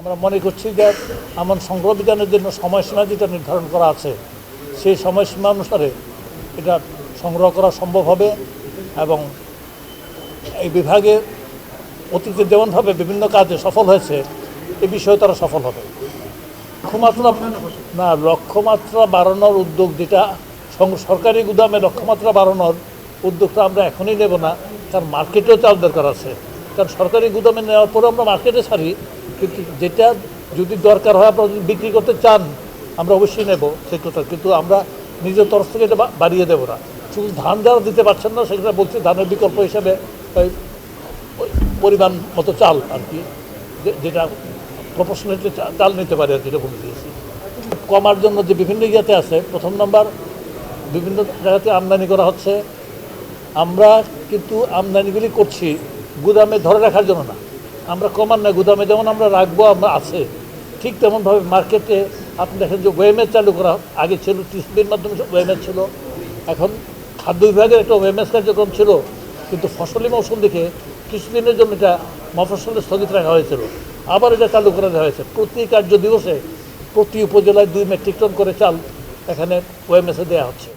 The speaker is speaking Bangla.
আমরা মনে করছি যে এমন সংগ্রহ বিধানের জন্য সময়সীমা যেটা নির্ধারণ করা আছে সেই সময়সীমা অনুসারে এটা সংগ্রহ করা সম্ভব হবে এবং এই বিভাগে অতীতে যেমনভাবে বিভিন্ন কাজে সফল হয়েছে এ বিষয়ে তারা সফল হবে। লক্ষ্যমাত্রা বাড়ানোর উদ্যোগ যেটা সরকারি গুদামে লক্ষ্যমাত্রা বাড়ানোর উদ্যোগটা আমরা এখনই নেব না, কারণ মার্কেটেও চাল দরকার আছে। কারণ সরকারি গুদামে নেওয়ার পরে আমরা মার্কেটে ছাড়ি, কিন্তু যেটা যদি দরকার হয় আপনারা যদি বিক্রি করতে চান আমরা অবশ্যই নেব সেই কথা, কিন্তু আমরা নিজের তরফ থেকে এটা বাড়িয়ে দেবো না। শুধু ধান যারা দিতে পারছেন না সেটা বলছি ধানের বিকল্প হিসাবে পরিমাণ মতো চাল আর কি, যেটা প্রপোর্শনেটলি চাল নিতে পারে আর কি, এটা বলে দিয়েছি। কমার জন্য যে বিভিন্ন ইয়েতে আছে, প্রথম নাম্বার বিভিন্ন জায়গাতে আমদানি করা হচ্ছে। আমরা কিন্তু আমদানিগুলি করছি গুদামে ধরে রাখার জন্য না, আমরা কমার না, গুদামে যেমন আমরা রাখবো আমরা আছে ঠিক তেমনভাবে মার্কেটে আপনি দেখেন যে ওএমএস চালু করা আগে ছিল, টিসিবির মাধ্যমে ওএমএস ছিল, এখন খাদ্য বিভাগের একটা ওএমএস কার্যক্রম ছিল, কিন্তু ফসলি মৌসুম দেখে কিছুদিনের জন্য এটা মফস্বলে স্থগিত রাখা হয়েছিল, আবার এটা চালু করে দেওয়া হয়েছে। প্রতি কার্য দিবসে প্রতি উপজেলায় 2 মেট্রিক টন করে চাল এখানে ওএমএসে দেওয়া হচ্ছে।